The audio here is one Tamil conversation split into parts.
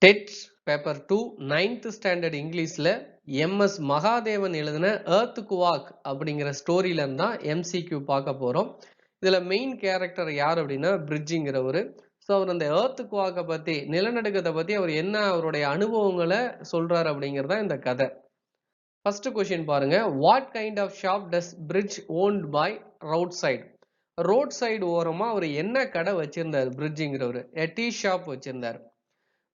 டெட் பேப்பர் 2 9th ஸ்டாண்டர்ட் இங்கிலீஷ்ல எம்எஸ் மகாதேவன் எழுதின எர்த் குவாக் அப்படிங்கிற ஸ்டோரியில இருந்தா எம்சிக்யூ பார்க்க போறோம். இதுல மெயின் கேரக்டர் யார் அப்படின்னா பிரிட்ஜிங்கிறவரு. ஸோ அவர் அந்த எர்த் குவாக்கை பத்தி நிலநடுக்கத்தை பத்தி அவர் என்ன அவருடைய அனுபவங்களை சொல்றாரு அப்படிங்கிறதா இந்த கதை. ஃபர்ஸ்ட் கொஸ்டின் பாருங்க. What kind of shop does Bridge owned by road side? Road side ஓரமா அவர் என்ன கடை வச்சிருந்தாரு பிரிட்ஜிங்கிறவரு? டீ ஷாப் வச்சிருந்தாரு.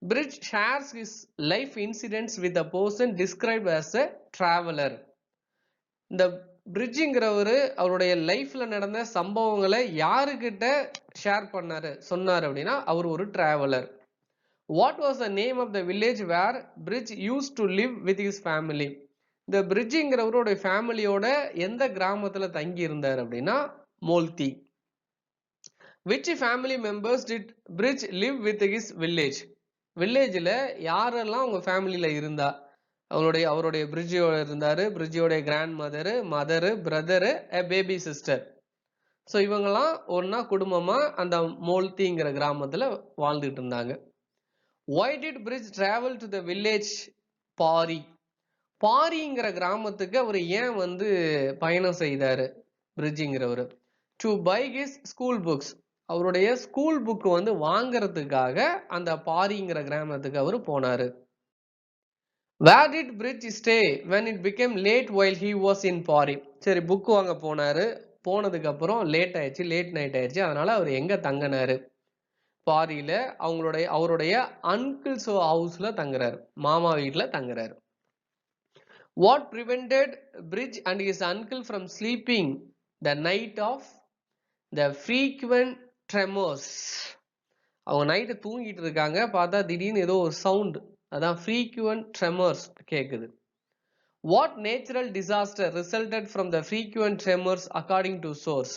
Bridge shares his life incidents with a person described as a traveler. இந்த பிரிட்ஜிங்கிறவரு அவருடைய லைஃப்ல நடந்த சம்பவங்களை யாருக்கிட்ட ஷேர் பண்ணாரு சொன்னாரு அப்படின்னா அவர் ஒரு traveller. What was the name of the village where Bridge use to live with his family? இந்த பிரிட்ஜிங்கிறவருடைய ஃபேமிலியோட எந்த கிராமத்துல தங்கி இருந்தார் அப்படின்னா மோல்தி. Which family members did Bridge live with his village? வில்லேஜில் யாரெல்லாம் அவங்க ஃபேமிலியில் இருந்தா? அவருடைய பிரிட்ஜியோட இருந்தாரு, பிரிட்ஜியோடைய grandmother, brother, baby sister. So இவங்கெல்லாம் ஒன்னா குடும்பமா அந்த மோல்திங்கிற கிராமத்துல வாழ்ந்துட்டு இருந்தாங்க. Why did Bridge travel to the village Pari? பாரிங்கிற கிராமத்துக்கு அவர் ஏன் பயணம் செய்தாரு பிரிட்ஜிங்கிறவர்? To buy his school books. அவருடைய ஸ்கூல் புக் வாங்கறதுக்காக அந்த பாரிங்கிற கிராமத்துக்கு அவர் போனாரு. Where did Bridge stay when it became late while he was in Pari? சரி, புக் வாங்க போனாரு, போனதுக்கு அப்புறம் லேட் நைட் ஆயிடுச்சு. அதனால அவர் எங்க தங்கினாரு? பாரியில அவருடைய அங்கிள்ஸ் ஹவுஸ்ல தங்குறாரு, மாமா வீட்டுல தங்குறாரு. What prevented Bridge and his uncle from sleeping the night of the frequent tremors? அவங்க நைட்டு தூங்கிட்டு இருக்காங்க, பார்த்தா திடீர்னு ஏதோ ஒரு சவுண்ட், அதான் frequent tremors கேக்குது. What natural disaster resulted from the frequent tremors according to source?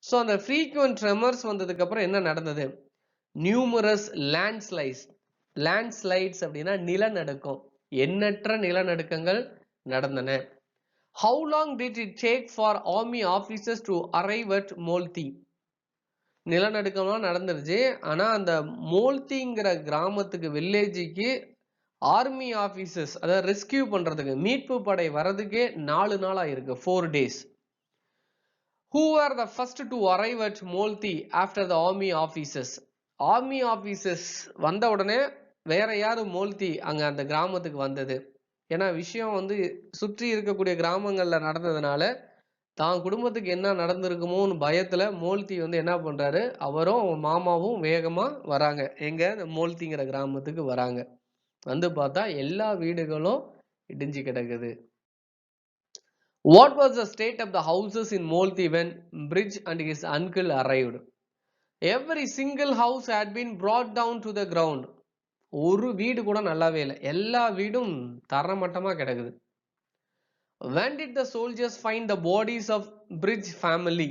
So அந்த frequent tremors வந்ததுக்கு அப்புறம் என்ன நடந்தது? numerous landslides அப்படின்னா நிலநடுக்கம், எண்ணற்ற நிலநடுக்கங்கள் நடந்தன. How long did it take for army officers to arrive at மோல்தி? நிலநடுக்கம்லாம் நடந்துருச்சு, ஆனா அந்த மோல்திங்கிற கிராமத்துக்கு வில்லேஜுக்கு ஆர்மி ஆபீசர்ஸ் அதாவது ரெஸ்கியூ பண்றதுக்கு மீட்பு படை வரதுக்கே 4 நாள் ஆயிருக்கு, 4 days. Who were the first to arrive at மோல்தி after the army officers? Army officers வந்த உடனே வேற யாரு மோல்தி அங்க அந்த கிராமத்துக்கு வந்தது? ஏன்னா விஷயம் சுற்றி இருக்கக்கூடிய கிராமங்கள்ல நடந்ததுனால தான் குடும்பத்துக்கு என்ன நடந்திருக்குமோன்னு பயத்துல மோல்தி என்ன பண்றாரு, அவரும் மாமாவும் வேகமா வராங்க. எங்க? மோல்திங்கிற கிராமத்துக்கு வராங்க. பார்த்தா எல்லா வீடுகளும் இடிஞ்சு கிடக்குது. What was the state of the houses in Molti when Bridge and his uncle arrived? Every single house had been brought down to the ground. ஒரு வீடு கூட நல்லாவே இல்லை, எல்லா வீடும் தரமட்டமா கிடக்குது. When did the soldiers find the bodies of Bridge family?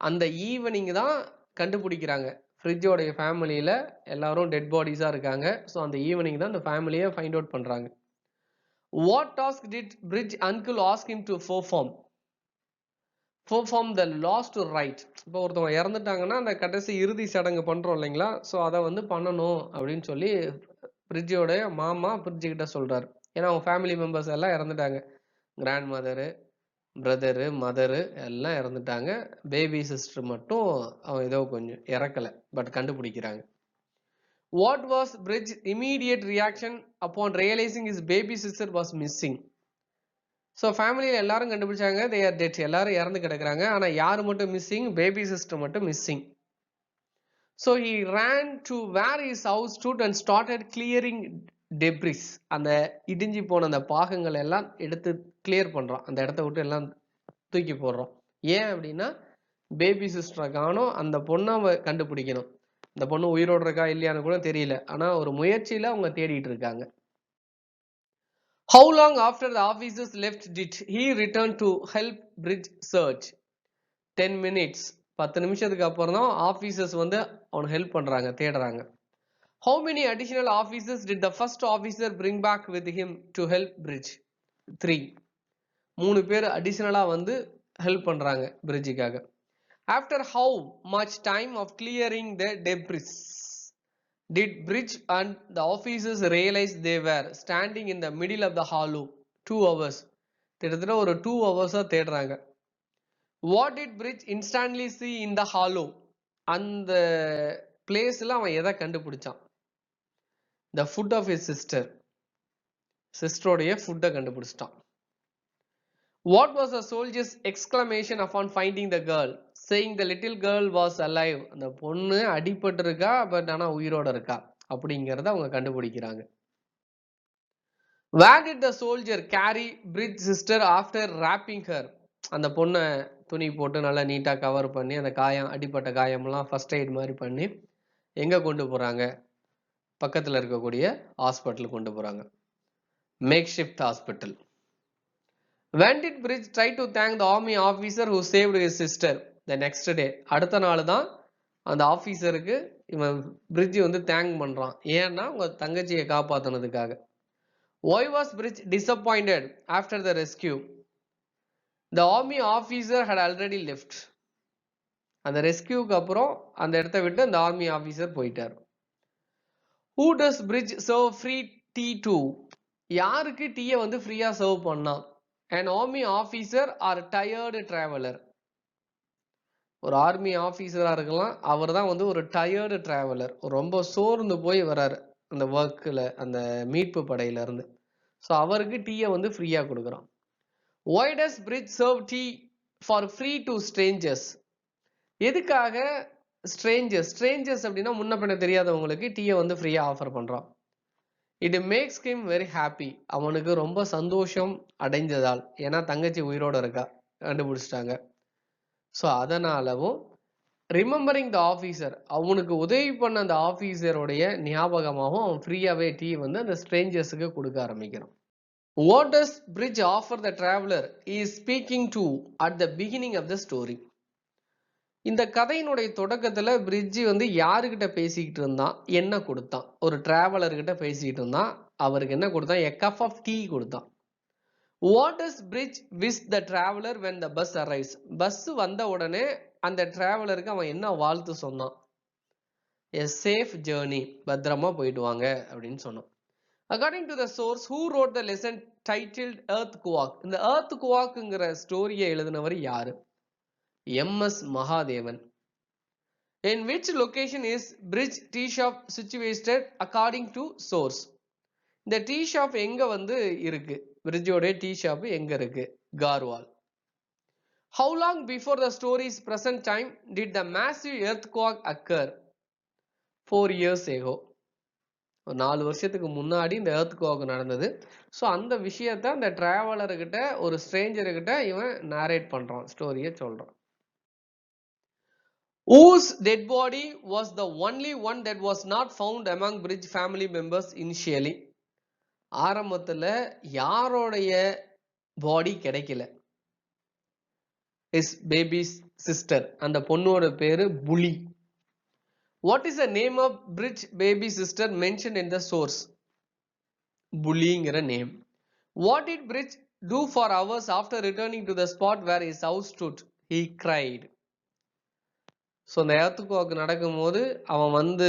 அந்த ஈவினிங் தான் கண்டுபிடிக்கிறாங்க. பிரிட்ஜோடைய ஃபேமிலியில எல்லாரும் டெட் பாடிஸா இருக்காங்க. ஸோ அந்த ஈவினிங் தான் அந்த ஃபேமிலியை ஃபைண்ட் அவுட் பண்றாங்க. What task did Bridge uncle ask him to perform? Perform the last rite. இப்போ ஒருத்தவங்க இறந்துட்டாங்கன்னா அந்த கடைசி இறுதி சடங்கு பண்றோம் இல்லைங்களா, ஸோ அதை பண்ணணும் அப்படின்னு சொல்லி பிரிட்ஜோட மாமா பிரிட்ஜு கிட்ட சொல்றாரு. ஏன்னா அவங்க ஃபேமிலி மெம்பர்ஸ் எல்லாம் இறந்துட்டாங்க, கிராண்ட் மதரு, பிரதரு, மதரு எல்லாம் இறந்துட்டாங்க. பேபி சிஸ்டர் மட்டும் அவன் ஏதோ கொஞ்சம் இறக்கலை, பட் கண்டுபிடிக்கிறாங்க. What was Bridge's immediate reaction upon realizing his baby sister was missing? So ஃபேமிலியில் எல்லாரும் கண்டுபிடிச்சாங்க, they are dead, எல்லாரும் இறந்து கிடக்குறாங்க. ஆனால் யார் மட்டும் மிஸ்ஸிங்? பேபி சிஸ்டர் மட்டும் missing. So he ran to where his house stood and started clearing debris. அந்த இடிஞ்சி போன அந்த பாகங்கள் எல்லாம் எடுத்து கிளியர் பண்றோம், அந்த இடத்த விட்டு எல்லாம் தூக்கி போடுறோம். ஏன் அப்படின்னா பேபி சிஸ்டரை காணோம், அந்த பொண்ணை கண்டுபிடிக்கணும். இந்த பொண்ணு உயிரோடு இருக்கா இல்லையான்னு கூட தெரியல, ஆனா ஒரு முயற்சியில அவங்க தேடிட்டு இருக்காங்க. How long after the officers left did he return to help Bridge search? 10 minutes. 10 நிமிஷத்துக்கு அப்புறம் தான் ஆபீசர்ஸ் அவனுக்கு ஹெல்ப் பண்றாங்க, தேடுறாங்க. How many additional officers did the first officer bring back with him to help Bridge? 3. 3 பேர் அடிஷனலா ஹெல்ப் பண்றாங்க பிரிட்ஜுக்காக. After how much time of clearing the debris? Did Bridge and the officers realize they were standing in the middle of the hollow? 2 hours. கிட்டத்தட்ட ஒரு 2 hours தேடுறாங்க. What did Bridge instantly see in the hollow? அந்த பிளேஸ்ல அவன் எதை கண்டுபிடிச்சான்? The foot of his sister. சிஸ்டருடைய ஃபுட்டை கண்டுபிடிச்சிட்டான். What was the soldier's exclamation upon finding the girl, saying the little girl was alive? அந்த பொண்ணு அடிபட்டு இருக்கா, பட் ஆனா உயிரோட இருக்கா அப்படிங்கறத அவங்க கண்டுபிடிக்கிறாங்க. Where did the soldier carry Bridge's sister after wrapping her? அந்த பொண்ணை துணி போட்டு நல்லா நீட்டா கவர் பண்ணி அந்த காயம் அடிப்பட்ட காயம்லாம் ஃபர்ஸ்ட் எய்ட் மாதிரி பண்ணி எங்க கொண்டு போறாங்க? பக்கத்துல இருக்கக்கூடிய ஹாஸ்பிட்டல் கொண்டு போறாங்க. மேக்ஷிஃப்ட் hospital. When did Bridge try to thank the army officer who saved his sister? The next day. அடுத்த நாள் தான் அந்த ஆபீசருக்கு இவன் Bridge வந்து தேங்க் பண்றான். ஏன்னா உங்க தங்கச்சியை காப்பாத்தினதுக்காக. Why was Bridge disappointed after the rescue? The army officer had already left. அந்த ரெஸ்கியூக்கு அப்புறம் அந்த இடத்தை விட்டு அந்த ஆர்மி ஆபீசர் போயிட்டார். Who does Bridge serve free tea to? யாருக்கு டீயை வந்து ஃப்ரீயா சர்வ் பண்ணா? An army officer or tired traveler. ஒரு ஆர்மி ஆபீசரா இருக்கலாம், அவர் தான் வந்து ஒரு டயர்டு டிராவலர், ரொம்ப சோர்ந்து போய் வராரு அந்த ஒர்க்ல, அந்த மீட்பு படையில இருந்து. ஸோ அவருக்கு டீயை வந்து ஃப்ரீயா கொடுக்குறான். Why does Bridge serve tea for free to strangers? எதுக்காக ஸ்ட்ரேஞ்சர்ஸ் அப்படின்னா முன்ன பின்ன தெரியாதவங்களுக்கு டீயை வந்து ஃப்ரீயா ஆஃபர் பண்றான். It makes him very happy. அவனுக்கு ரொம்ப சந்தோஷம் அடைஞ்சதால், ஏன்னா தங்கச்சி உயிரோட இருக்கா, கண்டுபிடிச்சிட்டாங்க. ஸோ அதனாலவும் ரிமெம்பரிங் த ஆஃபீஸர், அவனுக்கு உதவி பண்ண அந்த ஆஃபீஸருடைய ஞாபகமாகவும் அவன் ஃப்ரீயாவே டீ வந்து அந்த ஸ்ட்ரேஞ்சர்ஸுக்கு கொடுக்க ஆரம்பிக்கிறான். What does Bridge offer the traveler he is speaking to at the beginning of the story? இந்த கதையினுடைய தொடக்கத்துல பிரிட்ஜ் வந்து யாருக்கிட்ட பேசிக்கிட்டு இருந்தான், என்ன கொடுத்தான்? ஒரு டிராவலர்கிட்ட பேசிக்கிட்டு இருந்தான். அவருக்கு என்ன கொடுத்தான்? a cup of tea கொடுத்தான். What does Bridge wish the traveler when the bus arrives? Bus வந்த உடனே அந்த டிராவலருக்கு அவன் என்ன வாழ்த்து சொன்னான்? a safe journey, பத்திரமா போயிட்டு வாங்க அப்படின்னு சொன்னான். According to the source, who wrote the lesson titled Earthquake? இந்த Earthquakeங்கிற ஸ்டோரியை எழுதினவர் யாரு? M.S. Mahadevan. In which location is Bridge Tea Shop situated according to source? இந்த டீ ஷாப் எங்க வந்து இருக்கு? பிரிட்ஜோட டீ ஷாப் எங்க இருக்கு? Garhwal. How long before the story's present time did the massive earthquake occur? 4 years ago. 4 வருஷத்துக்கு முன்னாடி இந்த earthquake நடந்தது. ஸோ அந்த விஷயத்தை அந்த டிராவலர்கிட்ட, ஒரு ஸ்ட்ரேஞ்சர்கிட்ட இவன் narrate பண்றான், ஸ்டோரியை சொல்றான். Whose dead body was the only one that was not found among Bridge family members initially? ஆரம்பத்துல யாரோடைய பாடி கிடைக்கல? his baby's sister. அந்த பொண்ணோட பேரு புலி. What is the name of Bridge baby sister mentioned in the source? புலிங்கிற name. What did Bridge do for hours after returning to the spot where his house stood? He cried. So அந்த earthquake நடக்கும்போது அவன் வந்து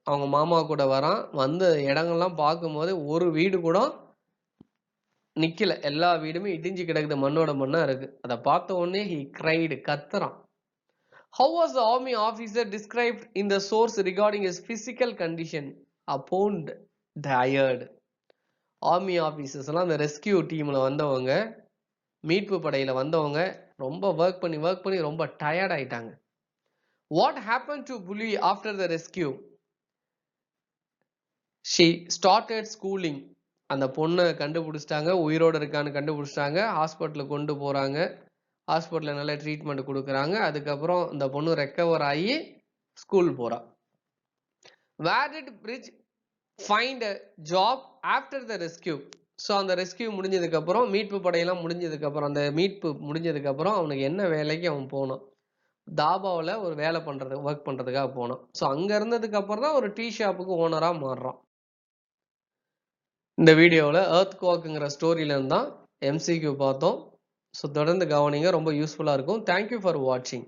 அவங்க மாமா கூட வரான். வந்து இடங்கள்லாம் பார்க்கும்போது ஒரு வீடு கூட நிக்கல, எல்லா வீடுமே இடிஞ்சு கிடக்குது, மண்ணோட மண்ணா இருக்கு. அதை பார்த்த உடனே he cried, கத்துறான். How was the army officer described in the source regarding his physical condition? Upon tired. Army officers எல்லாம் அந்த ரெஸ்கியூ டீம்ல வந்தவங்க, மீட்பு படையில வந்தவங்க ரொம்ப ஒர்க் பண்ணி ரொம்ப டயர்ட் ஆயிட்டாங்க. What happened to Bully after the rescue? She started schooling. அந்த பொண்ணை கண்டுபிடிச்சிட்டாங்க, உயிரோட இருக்கான்னு கண்டுபிடிச்சிட்டாங்க, ஹாஸ்பிட்டலுக்கு கொண்டு போறாங்க, ஹாஸ்பிட்டல்ல நல்ல ட்ரீட்மெண்ட் கொடுக்குறாங்க. அதுக்கப்புறம் இந்த பொண்ணு ரெக்கவர் ஆகி ஸ்கூல் போறா. Where did Bridge find a job after the rescue? So அந்த ரெஸ்கியூ முடிஞ்சதுக்கு அப்புறம், மீட்பு படையெல்லாம் முடிஞ்சதுக்கு அப்புறம், அந்த மீட்பு முடிஞ்சதுக்கு அப்புறம் அவனுக்கு என்ன வேலைக்கு அவன் போனான்? தாபாவில் ஒரு வேலை ஒர்க் பண்றதுக்காக போனான். ஸோ அங்க இருந்ததுக்கு அப்புறம் தான் ஒரு டீ ஷாப்புக்கு ஓனரா மாறுறான். இந்த வீடியோவில் earthquakeங்கிற ஸ்டோரியில இருந்தா MCQ பார்த்தோம். ஸோ தொடர்ந்து கவனிங்க, ரொம்ப யூஸ்ஃபுல்லா இருக்கும். தேங்க்யூ ஃபார் வாட்சிங்.